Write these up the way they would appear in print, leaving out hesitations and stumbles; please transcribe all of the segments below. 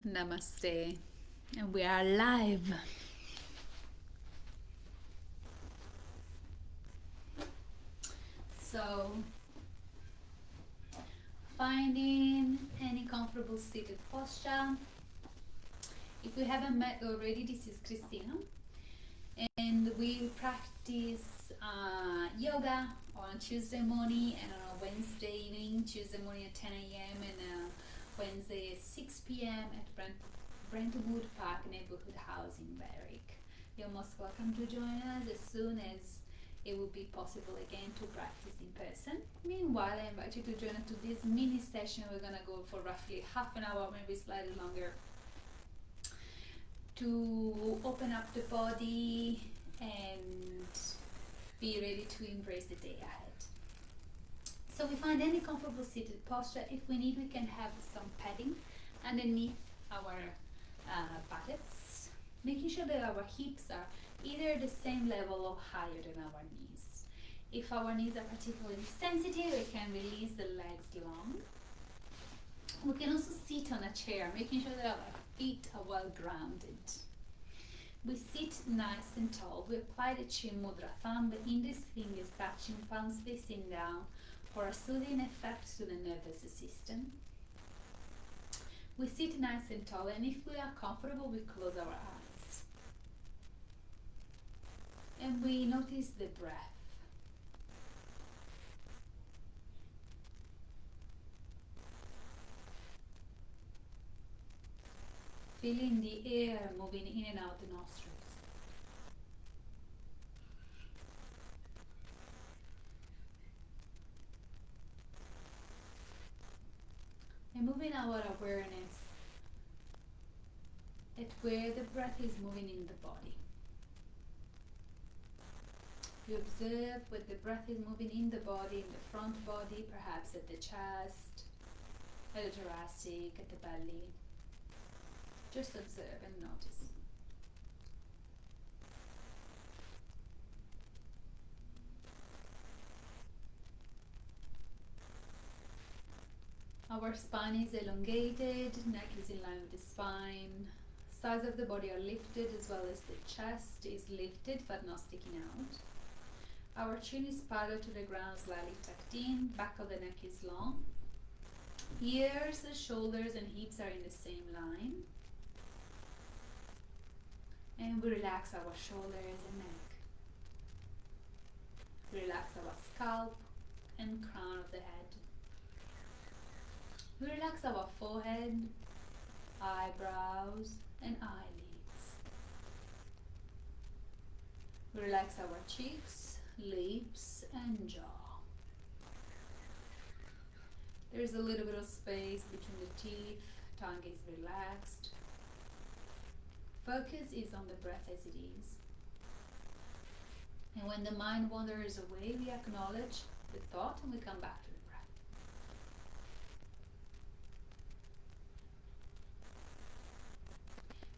Namaste. And we are live. So, finding any comfortable seated posture. If we haven't met already, this is Cristina. And we practice yoga on Tuesday morning and on a Wednesday evening, Tuesday morning at 10 a.m. and Wednesday at 6 p.m. at Brentwood Park Neighborhood House in Berwick. You're most welcome to join us as soon as it will be possible again to practice in person. Meanwhile, I invite you to join us to this mini session. We're going to go for roughly half an hour, maybe slightly longer, to open up the body and be ready to embrace the day ahead. So we find any comfortable seated posture. If we need, we can have some padding underneath our buttocks, making sure that our hips are either the same level or higher than our knees. If our knees are particularly sensitive, we can release the legs long. We can also sit on a chair, making sure that our feet are well grounded. We sit nice and tall. We apply the chin mudra, thumb, the index fingers touching, palms facing down for a soothing effect to the nervous system. We sit nice and tall, and if we are comfortable, we close our eyes. And we notice the breath. Feeling the air moving in and out the nostrils. And moving our awareness at where the breath is moving in the body. You observe where the breath is moving in the body, in the front body, perhaps at the chest, at the thoracic, at the belly. Just observe and notice. Our spine is elongated, neck is in line with the spine, sides of the body are lifted as well as the chest is lifted but not sticking out. Our chin is parallel to the ground, slightly tucked in, back of the neck is long. Ears, shoulders and hips are in the same line. And we relax our shoulders and neck. Relax our scalp and crown of the head. We relax our forehead, eyebrows and eyelids. We relax our cheeks, lips and jaw. There's a little bit of space between the teeth, tongue is relaxed. Focus is on the breath as it is. And when the mind wanders away, we acknowledge the thought and we come back to the breath.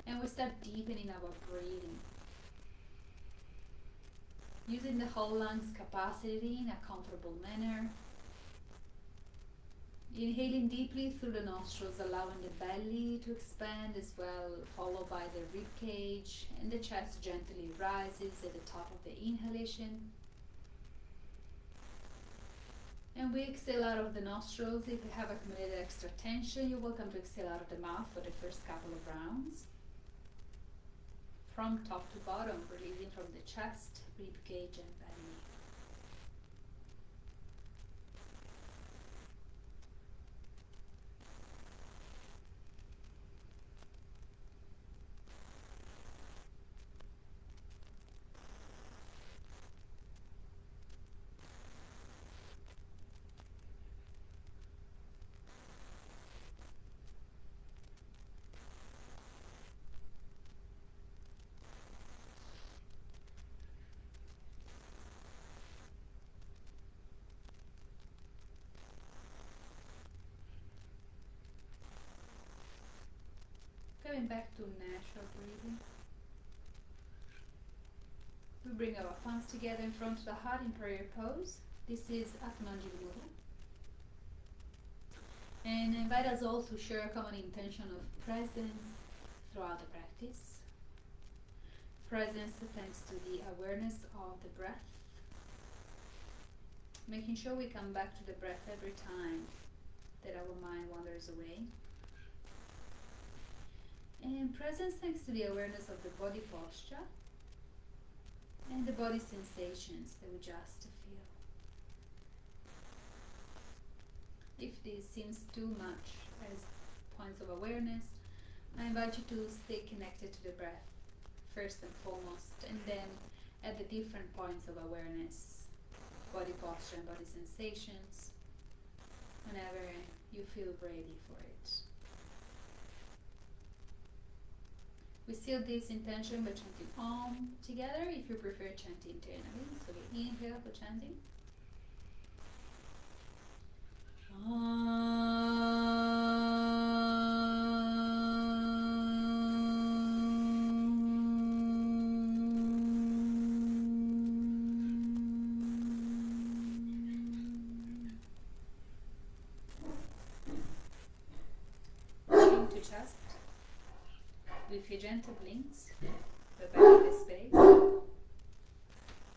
And we start deepening our breathing. Using the whole lungs capacity in a comfortable manner. Inhaling deeply through the nostrils, allowing the belly to expand as well, followed by the rib cage, and the chest gently rises at the top of the inhalation. And we exhale out of the nostrils. If you have accumulated extra tension, you're welcome to exhale out of the mouth for the first couple of rounds. From top to bottom, releasing from the chest, rib cage and belly. Coming back to natural breathing. We bring our palms together in front of the heart in prayer pose. This is Atmanjali Mudra. And invite us all to share a common intention of presence throughout the practice. Presence thanks to the awareness of the breath. Making sure we come back to the breath every time that our mind wanders away. And presence thanks to the awareness of the body posture and the body sensations that we just feel. If this seems too much as points of awareness, I invite you to stay connected to the breath first and foremost, and then at the different points of awareness, body posture and body sensations, whenever you feel ready for it. We seal this intention by chanting Om together, if you prefer chanting internally. So we inhale for chanting. Chin to chest. With your gentle blinks, we're back in the space.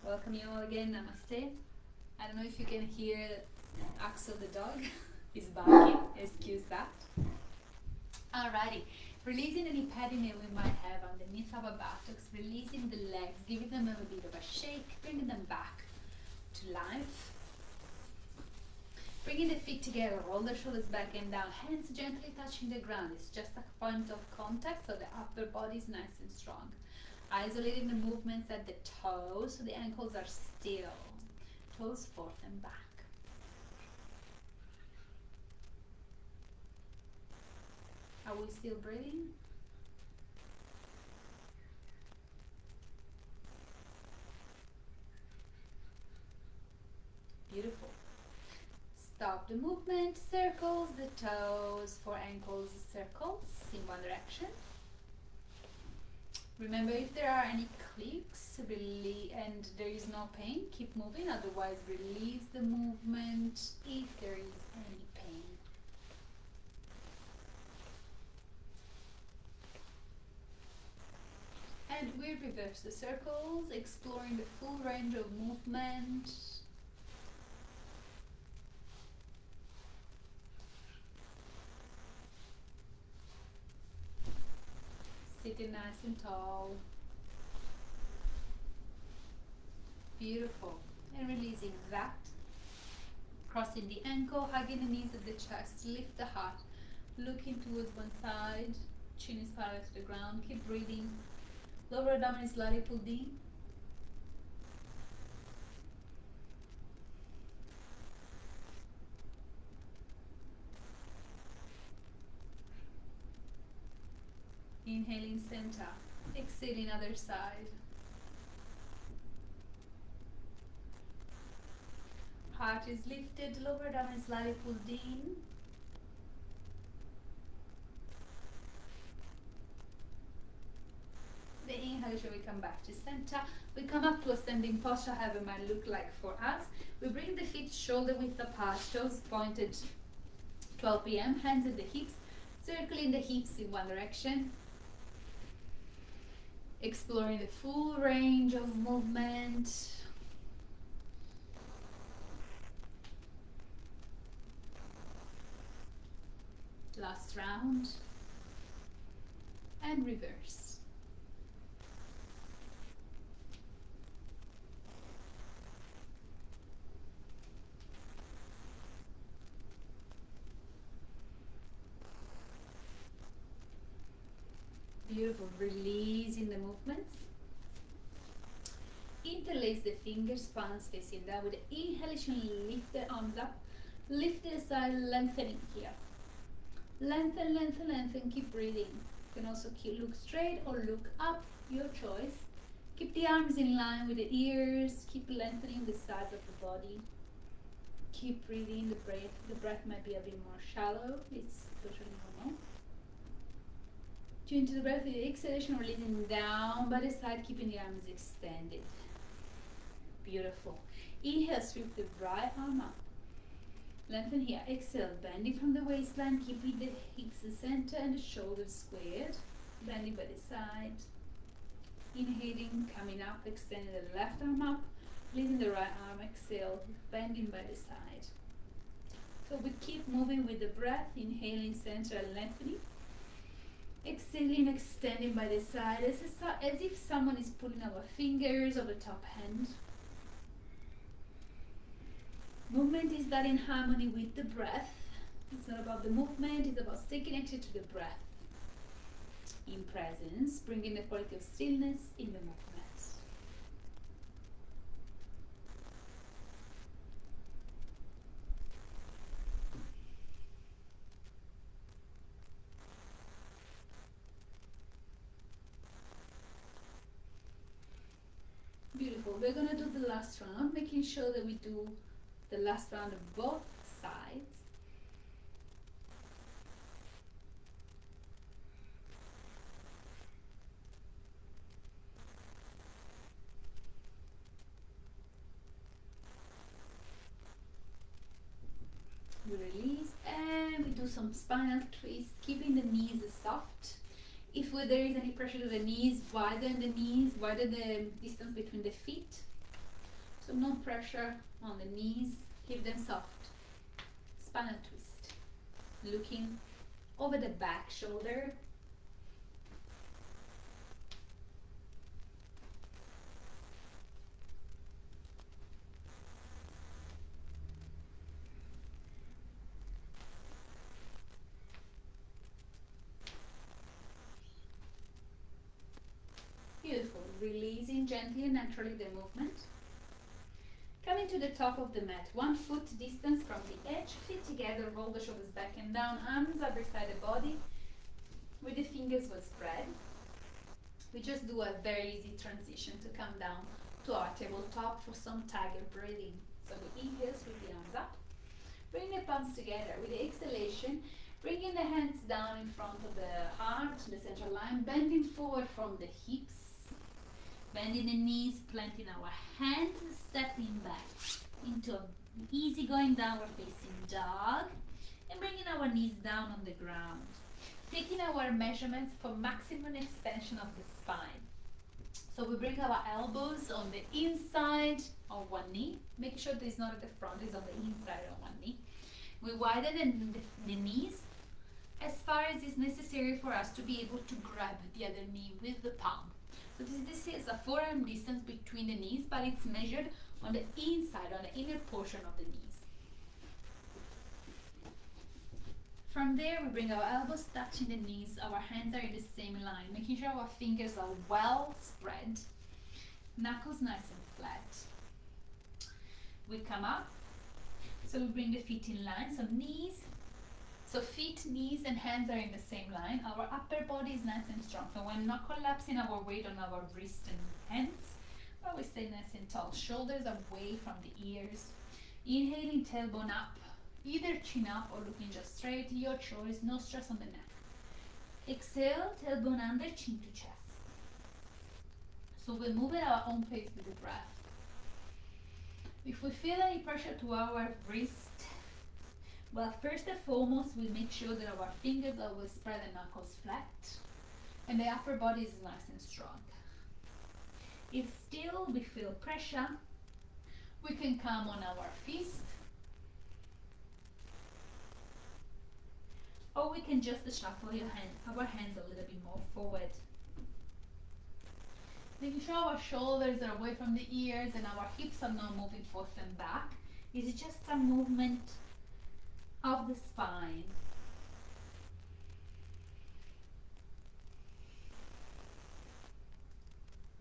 Welcome you all again, namaste. I don't know if you can hear Axel the dog, he's barking, excuse that. Alrighty, releasing any padding that we might have underneath our buttocks, releasing the legs, giving them a bit of a shake, bringing them back to life. Bringing the feet together, roll the shoulders back and down, hands gently touching the ground. It's just a point of contact, so the upper body is nice and strong. Isolating the movements at the toes, so the ankles are still. Toes forth and back. Are we still breathing? Beautiful. Stop the movement, circles the toes, for ankles, circles in one direction. Remember, if there are any clicks and there is no pain, keep moving, otherwise release the movement if there is any pain. And we reverse the circles, exploring the full range of movement. Sitting nice and tall. Beautiful. And releasing that. Crossing the ankle, hugging the knees at the chest, lift the heart, looking towards one side, chin is parallel to the ground, keep breathing. Lower abdomen is slightly pulled in. Inhaling center, exhaling other side. Heart is lifted, lower abdomen is slightly pulled in. The inhalation, we come back to center. We come up to a standing posture, however it might look like for us. We bring the feet shoulder width apart, toes pointed 12 p.m., hands at the hips, circling the hips in one direction. Exploring the full range of movement. Last round. And reverse. Beautiful. Releasing the movements. Interlace the fingers, palms facing down. With the inhalation, lift the arms up. Lift the side, lengthening here. Lengthen, lengthen, lengthen. Keep breathing. You can also look straight or look up, your choice. Keep the arms in line with the ears. Keep lengthening the sides of the body. Keep breathing. The breath might be a bit more shallow. It's totally normal. Tune to the breath with the exhalation, releasing down by the side, keeping the arms extended. Beautiful. Inhale, sweep the right arm up. Lengthen here. Exhale, bending from the waistline, keeping the hips the center and the shoulders squared. Bending by the side. Inhaling, coming up, extending the left arm up, releasing the right arm, exhale, bending by the side. So we keep moving with the breath, inhaling, center and lengthening. Exhaling, extending by the side, as if someone is pulling our fingers over top hand. Movement is that in harmony with the breath. It's not about the movement, it's about staying connected to the breath. In presence, bringing the quality of stillness in the movement. Beautiful. We're going to do the last round, making sure that we do the last round of both sides. We release and we do some spinal trace, keeping the knees soft. If there is any pressure to the knees, widen the knees, widen the distance between the feet. So no pressure on the knees, keep them soft. Spinal twist. Looking over the back shoulder. Beautiful. Releasing gently and naturally the movement. Coming to the top of the mat, 1 foot distance from the edge, feet together, roll the shoulders back and down, arms are beside the body, with the fingers well spread. We just do a very easy transition to come down to our tabletop for some tiger breathing. So we inhale, sweep the arms up, bring the palms together. With the exhalation, bringing the hands down in front of the heart, the central line, bending forward from the hips. Bending the knees, planting our hands, stepping back into an easy going downward facing dog, and bringing our knees down on the ground. Taking our measurements for maximum extension of the spine. So we bring our elbows on the inside of one knee. Make sure that it's not at the front, it's on the inside of one knee. We widen the knees as far as is necessary for us to be able to grab the other knee with the palm. So this is a forearm distance between the knees, but it's measured on the inside, on the inner portion of the knees. From there, we bring our elbows touching the knees, our hands are in the same line, making sure our fingers are well spread, knuckles nice and flat. We come up, so we bring the feet in line, so feet, knees and hands are in the same line. Our upper body is nice and strong, so we're not collapsing our weight on our wrists and hands, but we stay nice and tall. Shoulders away from the ears. Inhaling, tailbone up, either chin up or looking just straight, your choice, no stress on the neck. Exhale, tailbone under, chin to chest. So we move at our own pace with the breath. If we feel any pressure to our wrist, well, first and foremost, we make sure that our fingers are well spread and knuckles flat, and the upper body is nice and strong. If still we feel pressure, we can come on our fist, or we can just shuffle our hands a little bit more forward. Making sure our shoulders are away from the ears and our hips are not moving forth and back. It's just a movement of the spine.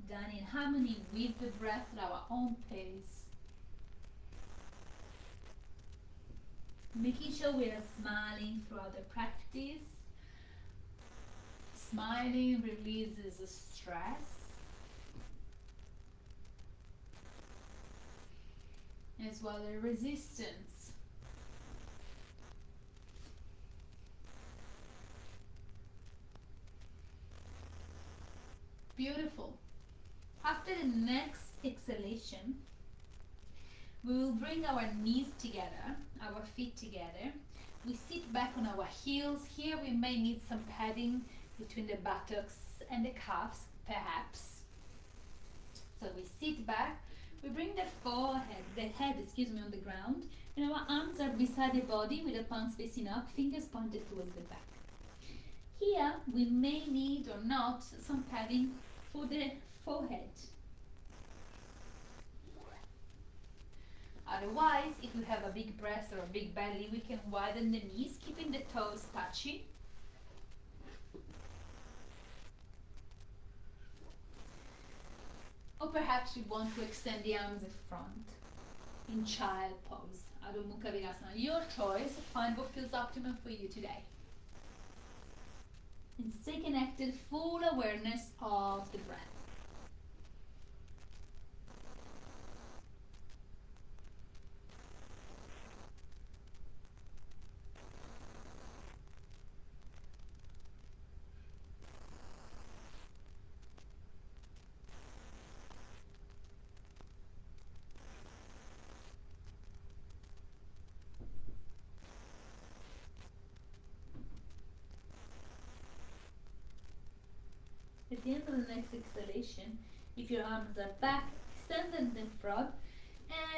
Done in harmony with the breath at our own pace. Making sure we are smiling throughout the practice. Smiling releases stress, as well as resistance. Beautiful. After the next exhalation, We will bring our knees together, our feet together. We sit back on our heels. Here we may need some padding between the buttocks and the calves, perhaps. So we sit back, we bring the head, on the ground, and our arms are beside the body with the palms facing up, fingers pointed towards the back. Here we may need or not some padding for the forehead. Otherwise, if we have a big breast or a big belly, we can widen the knees, keeping the toes touching. Or perhaps we want to extend the arms in front in child pose, Adho Mukha Virasana. Your choice, find what feels optimal for you today. And stay connected, full awareness of the breath. At the end of the next exhalation, if your arms are back, extend them in front,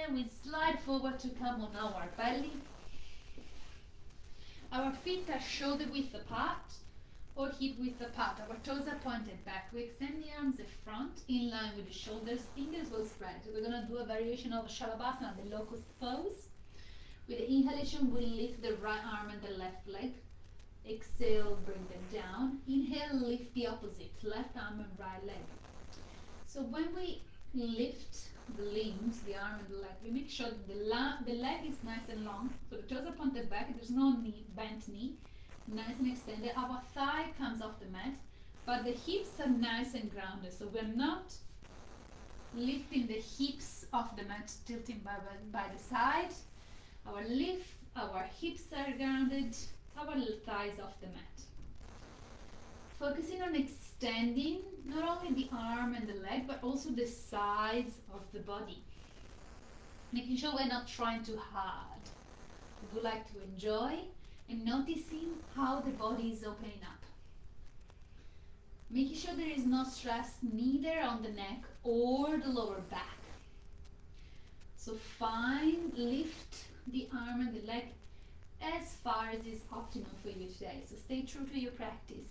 and we slide forward to come on our belly. Our feet are shoulder width apart or hip width apart. Our toes are pointed back. We extend the arms in front, in line with the shoulders, fingers will spread. We're going to do a variation of Shavasana, the locust pose. With the inhalation, we lift the right arm and the left leg. Exhale, bring them down. Inhale, lift the opposite, left arm and right leg. So when we lift the limbs, the arm and the leg, we make sure that the leg is nice and long. So the toes are pointed back, there's no bent knee, nice and extended. Our thigh comes off the mat, but the hips are nice and grounded. So we're not lifting the hips off the mat, tilting by the side. Our hips are grounded. Our thighs off the mat. Focusing on extending not only the arm and the leg, but also the sides of the body. Making sure we're not trying too hard. We would like to enjoy and noticing how the body is opening up. Making sure there is no stress neither on the neck or the lower back. So lift the arm and the leg as far as is optimal for you today. So stay true to your practice.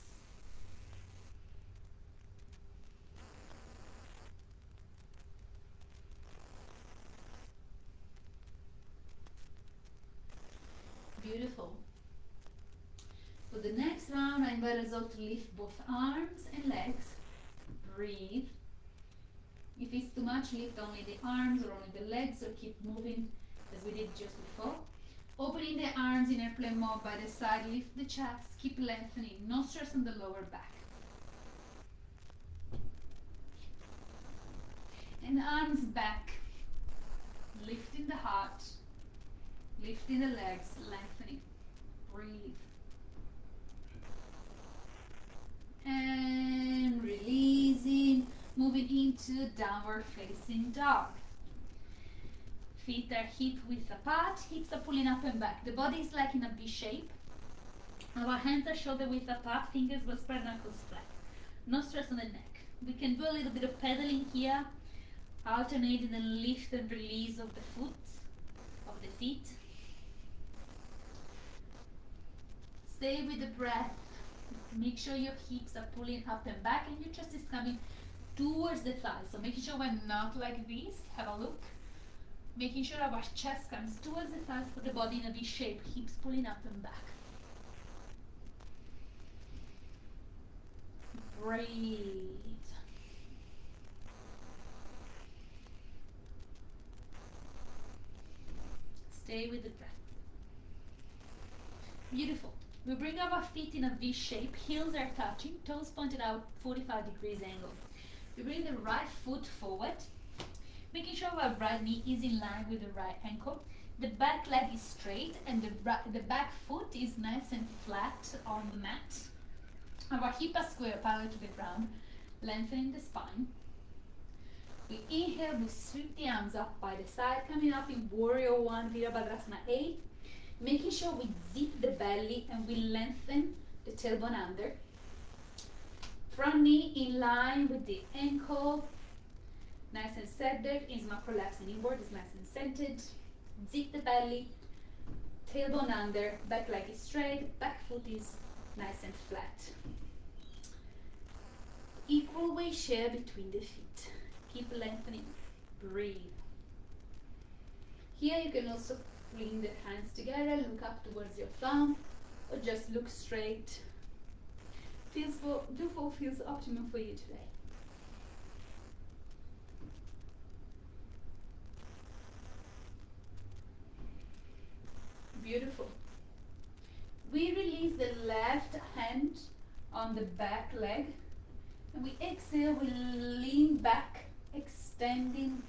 Beautiful. For the next round, I invite us all to lift both arms and legs. Breathe. If it's too much, lift only the arms or only the legs, or keep moving as we did just before. Opening the arms in airplane mode by the side, lift the chest, keep lengthening, no stress on the lower back. And arms back, lifting the heart, lifting the legs, lengthening. Breathe. And releasing, moving into downward facing dog. Feet are hip width apart, hips are pulling up and back. The body is like in a V shape. Our hands are shoulder width apart, fingers will spread, knuckles flat. No stress on the neck. We can do a little bit of pedaling here, alternating the lift and release of the feet. Stay with the breath. Make sure your hips are pulling up and back and your chest is coming towards the thighs. So making sure we're not like this. Have a look. Making sure our chest comes towards the thighs, for the body in a V shape, hips pulling up and back. Breathe. Stay with the breath. Beautiful. We bring our feet in a V shape, heels are touching, toes pointed out, 45 degrees angle. We bring the right foot forward, making sure our right knee is in line with the right ankle. The back leg is straight and the back foot is nice and flat on the mat. Our hip are square, parallel to the ground, lengthening the spine. We inhale, we sweep the arms up by the side, coming up in Warrior One, Virabhadrasana A. Making sure we zip the belly and we lengthen the tailbone under. Front knee in line with the ankle. Nice and centered. Is not collapsing inward, is nice and centered. Zip the belly. Tailbone under, back leg is straight, back foot is nice and flat. Equal weight share between the feet. Keep lengthening. Breathe. Here you can also bring the hands together, look up towards your thumb, or just look straight. Do what feels optimum for you today. Beautiful. We release the left hand on the back leg, and we exhale, we lean back, extending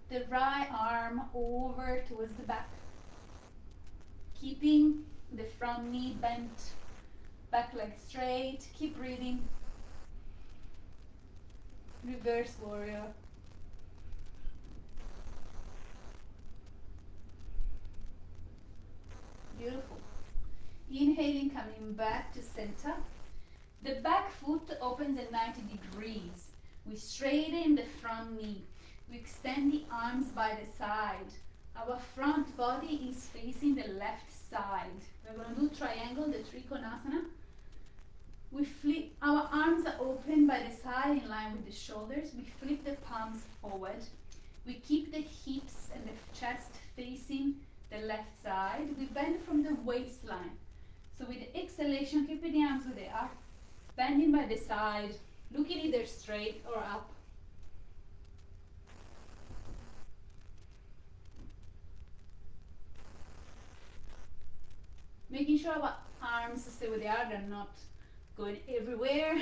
the right arm over towards the back. Keeping the front knee bent, back leg straight. Keep breathing. Reverse warrior. Beautiful. Inhaling, coming back to center. The back foot opens at 90 degrees. We straighten the front knee. We extend the arms by the side. Our front body is facing the left side. We're going to do triangle, the Triconasana. We flip, our arms are open by the side in line with the shoulders. We flip the palms forward. We keep the hips and the chest facing the left side. We bend from the waistline. So with the exhalation, keeping the arms where they are, bending by the side, looking either straight or up. Making sure our arms stay where they are, they're not going everywhere.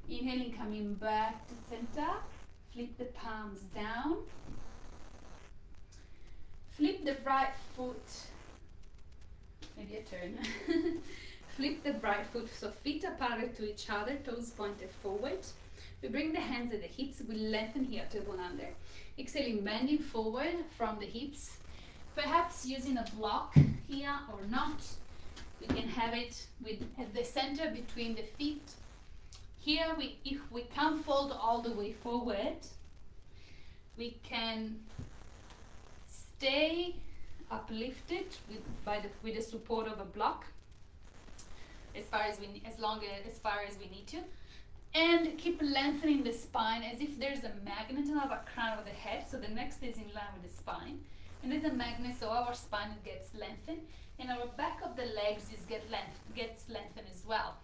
Inhaling, coming back to center. Flip the palms down. Flip the right foot. Maybe a turn. Flip the right foot, so feet are parallel to each other, toes pointed forward. We bring the hands at the hips, we lengthen here, tailbone under. Exhaling, bending forward from the hips. Perhaps using a block here or not. We can have it at the center between the feet. Here, if we can't fold all the way forward, we can stay uplifted with the support of a block as far as we need to, and keep lengthening the spine as if there's a magnet on our crown of the head, so the neck stays in line with the spine, and there's a magnet so our spine gets lengthened and our back of the legs gets lengthened as well.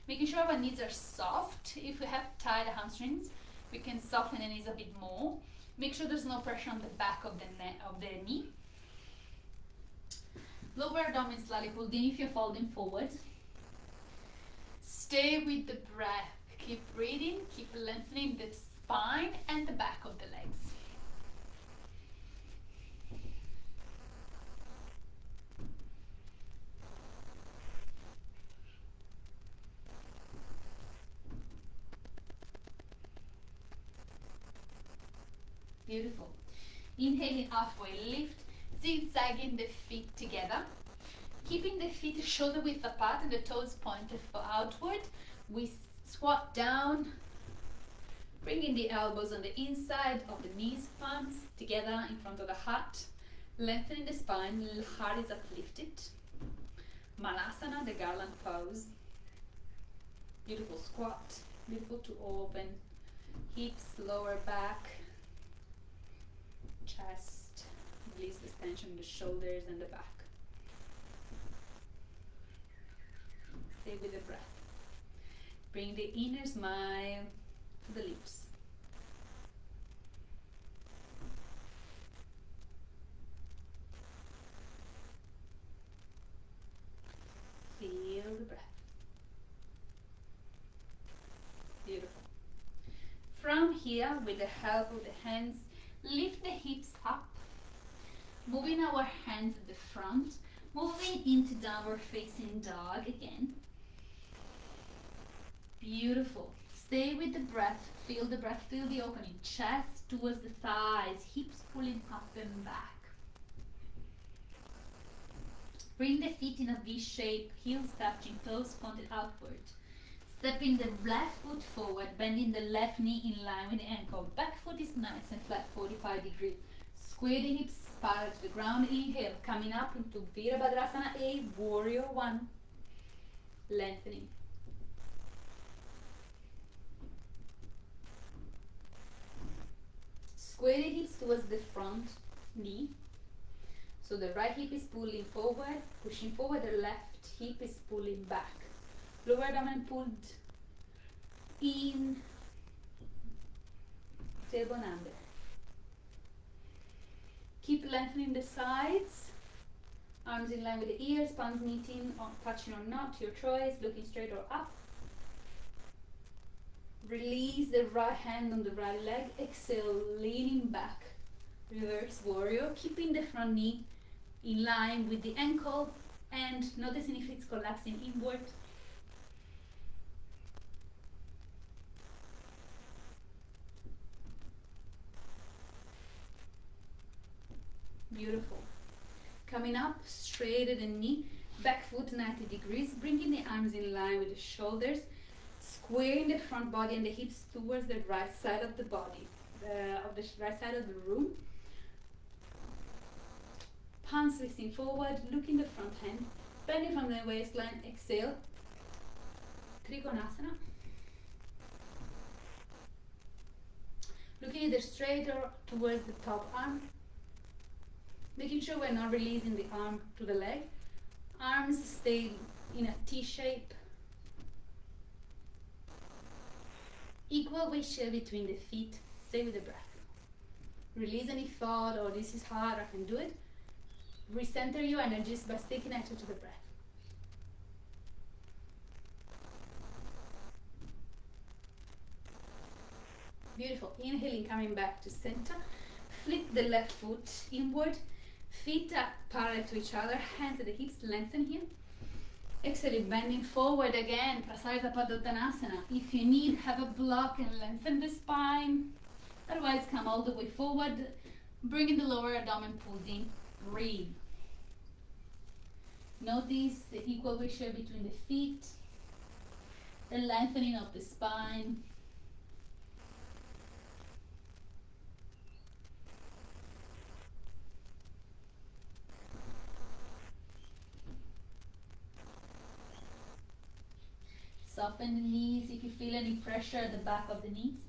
Making sure our knees are soft. If we have tight hamstrings, we can soften the knees a bit more. Make sure there's no pressure on the back of the knee. Lower abdomen slightly pulled in if you're folding forward. Stay with the breath. Keep breathing, keep lengthening the spine and the back of the legs. Beautiful. Inhaling, halfway lift, zigzagging the feet together. Keeping the feet shoulder width apart and the toes pointed outward. We squat down, bringing the elbows on the inside of the knees, palms together in front of the heart. Lengthening the spine, heart is uplifted. Malasana, the Garland Pose. Beautiful squat, beautiful to open. Hips, lower back. Chest, release this tension in the shoulders and the back. Stay with the breath. Bring the inner smile to the lips. Feel the breath. Beautiful. From here, with the help of the hands, lift the hips up, moving our hands at the front, moving into downward facing dog again. Beautiful. Stay with the breath. Feel the breath, feel the opening. Chest towards the thighs, hips pulling up and back. Bring the feet in a V shape, heels touching, toes pointed outward. Stepping the left foot forward, bending the left knee in line with the ankle. Back foot is nice and flat, 45 degrees. Square the hips parallel to the ground. Inhale, coming up into Virabhadrasana A, Warrior One. Lengthening. Square the hips towards the front knee. So the right hip is pulling forward, pushing forward, the left hip is pulling back. Lower abdomen pulled in, tailbone under. Keep lengthening the sides, arms in line with the ears, palms meeting, or touching or not, your choice, looking straight or up. Release the right hand on the right leg, exhale, leaning back, reverse warrior, keeping the front knee in line with the ankle and noticing if it's collapsing inward. Beautiful. Coming up, straighten the knee, back foot 90 degrees, bringing the arms in line with the shoulders, squaring the front body and the hips towards the right side of the body, right side of the room. Palms facing forward, looking the front hand, bending from the waistline, exhale, Triconasana. Looking either straight or towards the top arm, making sure we're not releasing the arm to the leg. Arms stay in a T shape. Equal weight share between the feet. Stay with the breath. Release any thought, oh this is hard, I can do it. Recenter your energies by staying connected to the breath. Beautiful. Inhaling, coming back to center. Flip the left foot inward. Feet up parallel to each other. Hands at the hips. Lengthen here. Exhaling, bending forward again. Prasarita Padottanasana. If you need, have a block and lengthen the spine. Otherwise, come all the way forward. Bringing the lower abdomen pulled in. Breathe. Notice the equal weight share between the feet, the lengthening of the spine. Soften the knees if you feel any pressure at the back of the knees.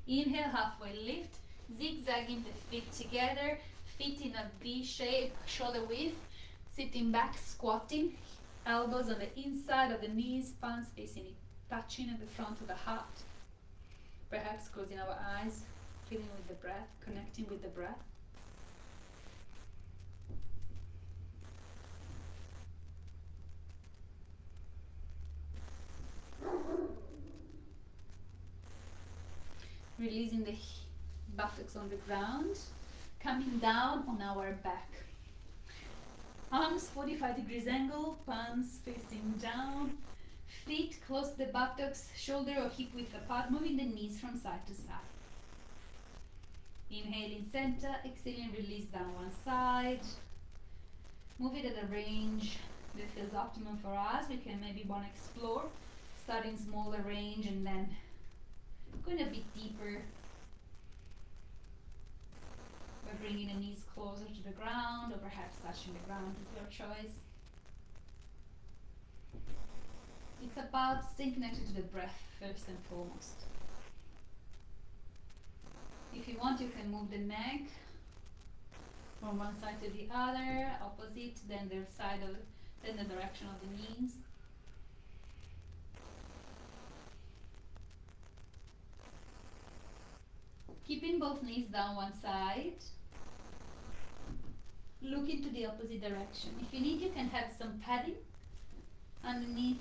Inhale, halfway lift, zigzagging the feet together, feet in a V shape, shoulder width, sitting back, squatting, elbows on the inside of the knees, palms facing it, touching at the front of the heart. Perhaps closing our eyes, feeling with the breath, connecting with the breath. Releasing the buttocks on the ground, coming down on our back. Arms 45 degrees angle, palms facing down, feet close to the buttocks, shoulder or hip width apart, moving the knees from side to side. Inhaling center, exhaling, release down one side. Move it at a range that feels optimum for us. We can maybe want to explore, starting smaller range and then going a bit deeper by bringing the knees closer to the ground or perhaps touching the ground with your choice. It's about staying connected to the breath first and foremost. If you want, you can move the neck from one side to the other, opposite, then the direction of the knees. Keeping both knees down one side, look into the opposite direction. If you need, you can have some padding underneath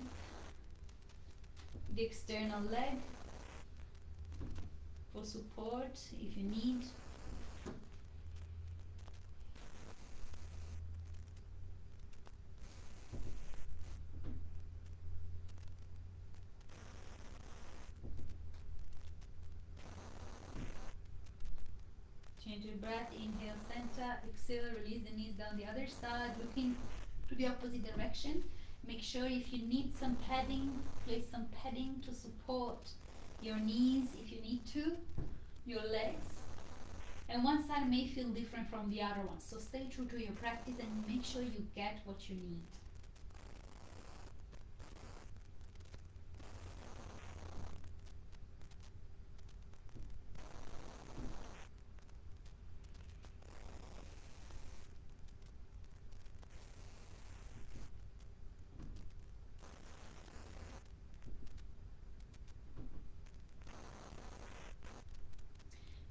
the external leg for support if you need. Change your breath. Inhale, center. Exhale, release the knees down the other side, looking to the opposite direction. Make sure if you need some padding, place some padding to support your knees if you need to, your legs. And one side may feel different from the other one, so stay true to your practice and make sure you get what you need.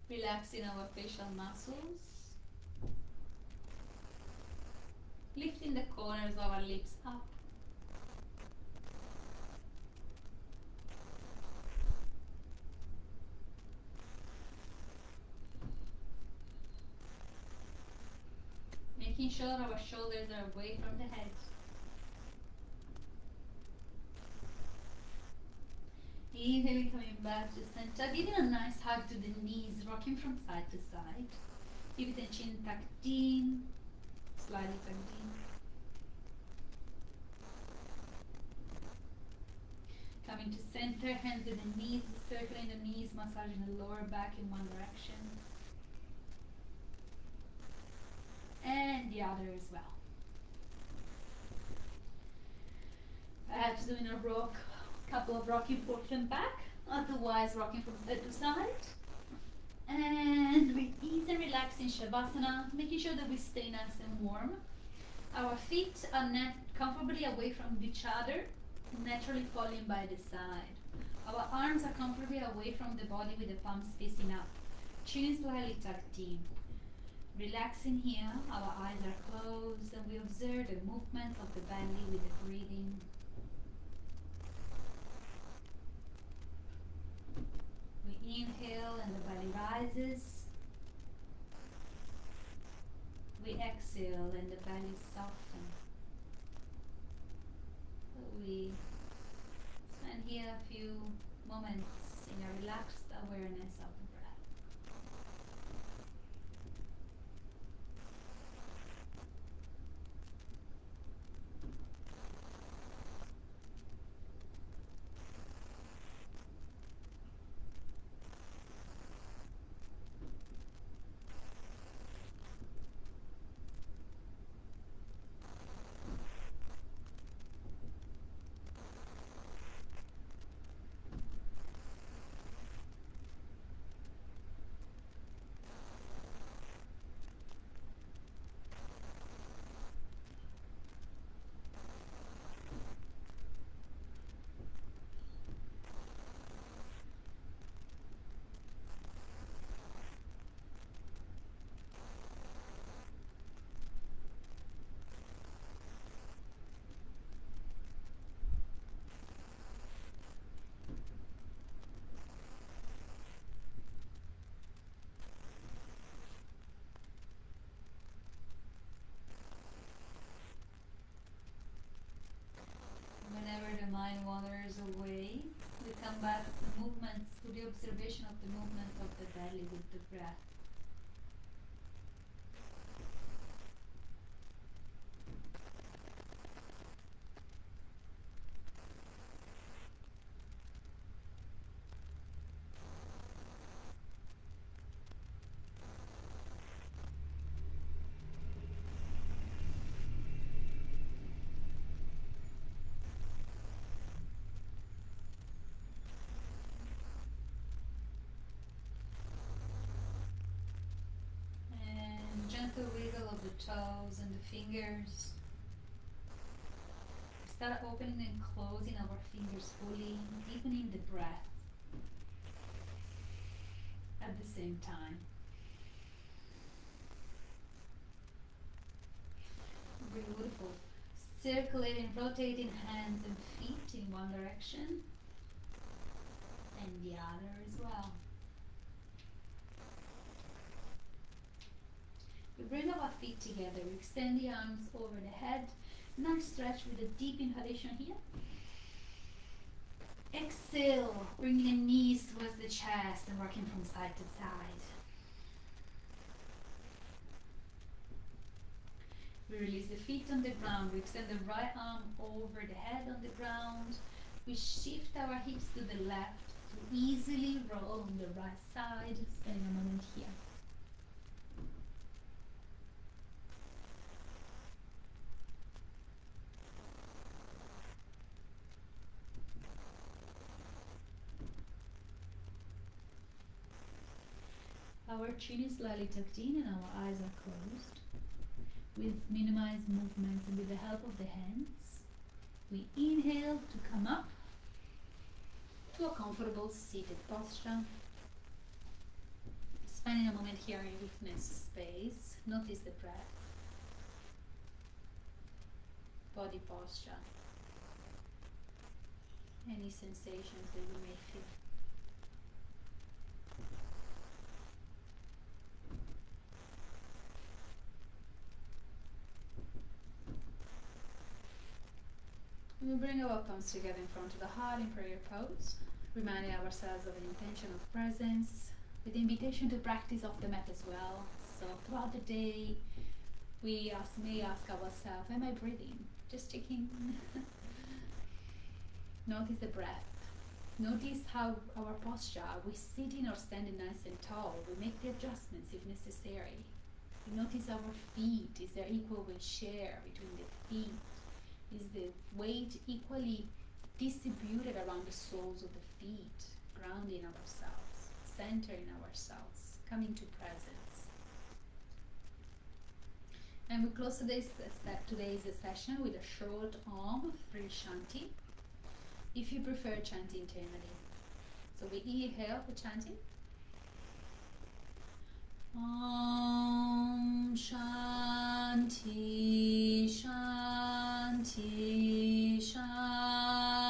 Relaxing our facial muscles. Lifting the corners of our lips up. Making sure our shoulders are away from the head. Inhaling, coming back to center, giving a nice hug to the knees, rocking from side to side. Keep the chin tucked in, slightly tucked in. Coming to center, hands to the knees, circling the knees, massaging the lower back in one direction. And the other as well. Perhaps doing a rock. Couple of rocking forth and back, otherwise rocking from side to side. And we ease and relax in Shavasana, making sure that we stay nice and warm. Our feet are comfortably away from each other, naturally falling by the side. Our arms are comfortably away from the body with the palms facing up, chin slightly tucked in. Relaxing here, our eyes are closed and we observe the movements of the belly with the breathing. We inhale and the belly rises. We exhale and the belly softens. We spend here a few moments in a relaxed awareness of the breath. Whenever the mind wanders away, we come back to the movements, to the observation of the movements of the belly with the breath. Gentle wiggle of the toes and the fingers. Start opening and closing our fingers fully, deepening the breath at the same time. Beautiful. Circulating, rotating hands and feet in one direction and the other as well. We bring our feet together, we extend the arms over the head, nice stretch with a deep inhalation here. Exhale, bringing the knees towards the chest and rocking from side to side. We release the feet on the ground. We extend the right arm over the head on the ground. We shift our hips to the left to easily roll on the right side. Spending a moment here. Our chin is slightly tucked in and our eyes are closed. With minimized movements and with the help of the hands, we inhale to come up to a comfortable seated posture. Spending a moment here in witness space, notice the breath, body posture, any sensations that you may feel. We bring our palms together in front of the heart in prayer pose, reminding ourselves of an intention of presence, with the invitation to practice off the mat as well. So throughout the day, we may ask ourselves, am I breathing? Just checking. Notice the breath. Notice how our posture, are we sitting or standing nice and tall? We make the adjustments if necessary. We notice our feet. Is there equal weight share between the feet? Is the weight equally distributed around the soles of the feet? Grounding ourselves, centering ourselves, coming to presence. And we close today's session with a short Om 3 Shanti, if you prefer chanting internally. So we inhale for chanting. Om Shanti Shanti Shanti.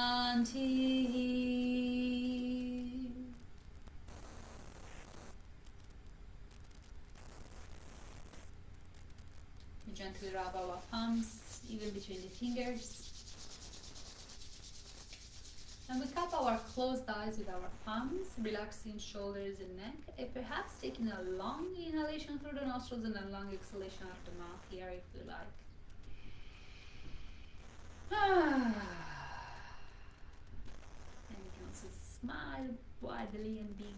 We gently rub our palms even between the fingers. And we cup our closed eyes with our palms, relaxing shoulders and neck, and perhaps taking a long inhalation through the nostrils and a long exhalation out the mouth here if you like. And you can also smile widely and big.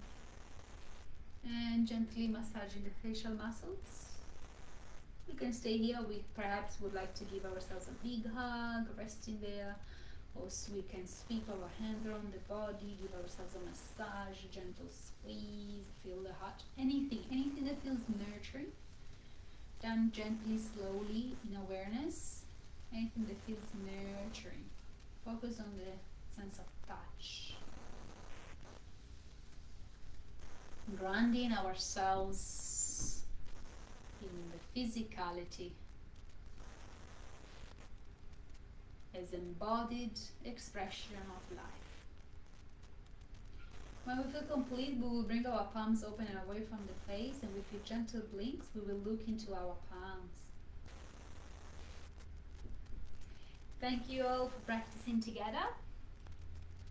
And gently massaging the facial muscles. We can stay here. We perhaps would like to give ourselves a big hug, resting there. Also, we can sweep our hands around the body, give ourselves a massage, a gentle squeeze, feel the heart, anything that feels nurturing. Done gently, slowly, in awareness, anything that feels nurturing. Focus on the sense of touch. Grounding ourselves in the physicality as embodied expression of life. When we feel complete, we will bring our palms open and away from the face, and with your gentle blinks, we will look into our palms. Thank you all for practicing together.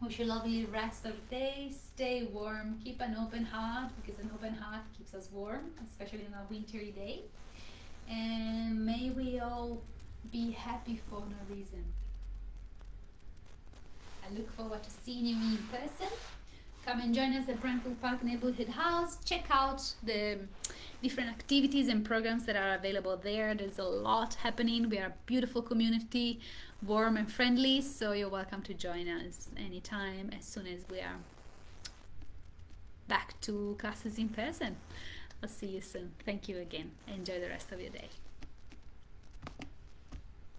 Wish you a lovely rest of the day. Stay warm, keep an open heart, because an open heart keeps us warm, especially on a wintry day. And may we all be happy for no reason. I look forward to seeing you in person. Come and join us at Brentwood Park Neighborhood House. Check out the different activities and programs that are available there. There's a lot happening. We are a beautiful community, warm and friendly, so you're welcome to join us anytime as soon as we are back to classes in person. I'll see you soon. Thank you again. Enjoy the rest of your day.